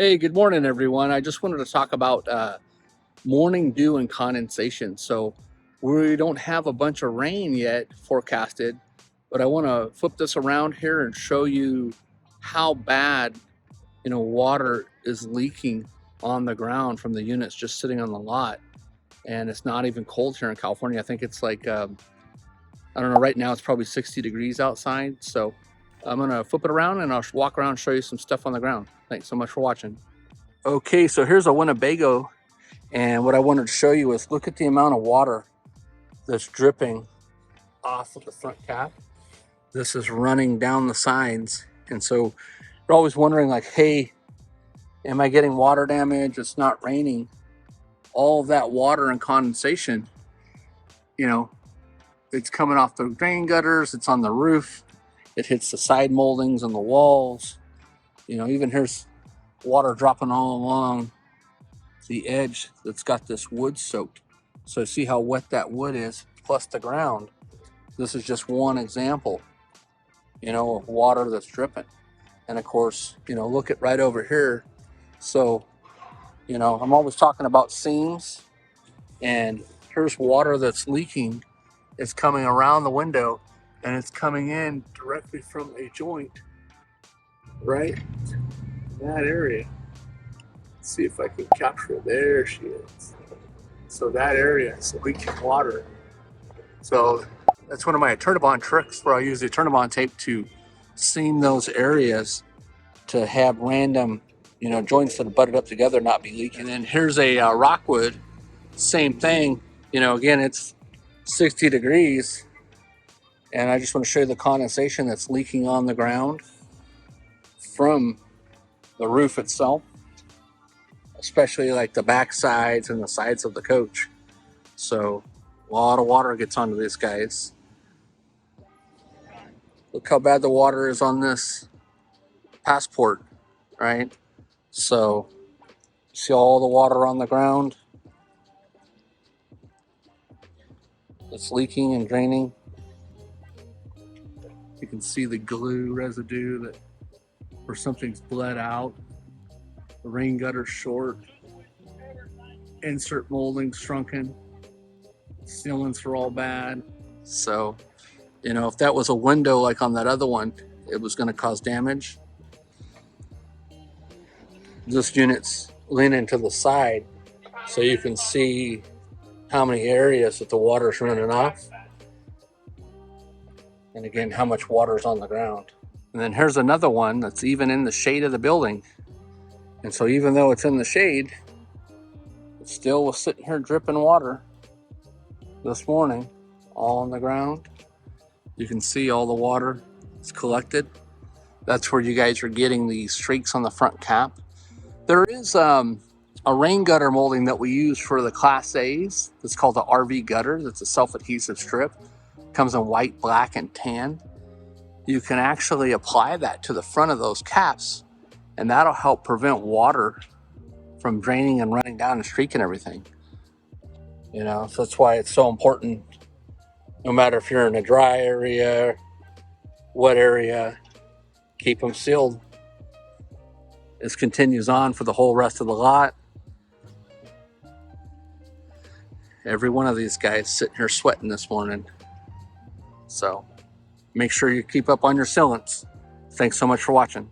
Hey, good morning, everyone. I just wanted to talk about morning dew and condensation. So we don't have a bunch of rain yet forecasted, but I want to flip this around here and show you how bad, water is leaking on the ground from the units just sitting on the lot. And it's not even cold here in California. I think it's like, I don't know, right now it's probably 60 degrees outside. So I'm going to flip it around and I'll walk around and show you some stuff on the ground. Thanks so much for watching. Okay, so here's a Winnebago, and what I wanted to show you is look at the amount of water that's dripping off of the front cap. This is running down the sides, and so you're always wondering like, hey, am I getting water damage? It's not raining. All of that water and condensation, it's coming off the drain gutters, it's on the roof, it hits the side moldings and the walls. Even here's water dropping all along the edge that's got this wood soaked. So see how wet that wood is, plus the ground. This is just one example, of water that's dripping. And of course, look at right over here. So, I'm always talking about seams, and here's water that's leaking. It's coming around the window and it's coming in directly from a joint right in that area. Let's see if I can capture it. There she is. So that area is leaking water. So that's one of my Eternabond tricks, where I use the Eternabond tape to seam those areas to have random, joints that are butted up together not be leaking. And then here's a rockwood, same thing. Again, it's 60 degrees, and I just want to show you the condensation that's leaking on the ground from the roof itself, especially like the back sides and the sides of the coach. So a lot of water gets onto these guys. Look how bad the water is on this passport, right? So see all the water on the ground? It's leaking and draining. You can see the glue residue that where something's bled out. The rain gutter short. Insert molding shrunken. Sealants are all bad. So, if that was a window like on that other one, it was going to cause damage. This unit's leaning to the side, so you can see how many areas that the water's running off. And again, how much water's on the ground. And then here's another one that's even in the shade of the building. And so even though it's in the shade, it still was sitting here dripping water this morning, all on the ground. You can see all the water is collected. That's where you guys are getting these streaks on the front cap. There is a rain gutter molding that we use for the Class A's. It's called the RV gutter. That's a self-adhesive strip. It comes in white, black, and tan. You can actually apply that to the front of those caps, and that'll help prevent water from draining and running down and streaking everything. So that's why it's so important, no matter if you're in a dry area, wet area, keep them sealed. This continues on for the whole rest of the lot. Every one of these guys sitting here sweating this morning. So make sure you keep up on your sealants. Thanks so much for watching.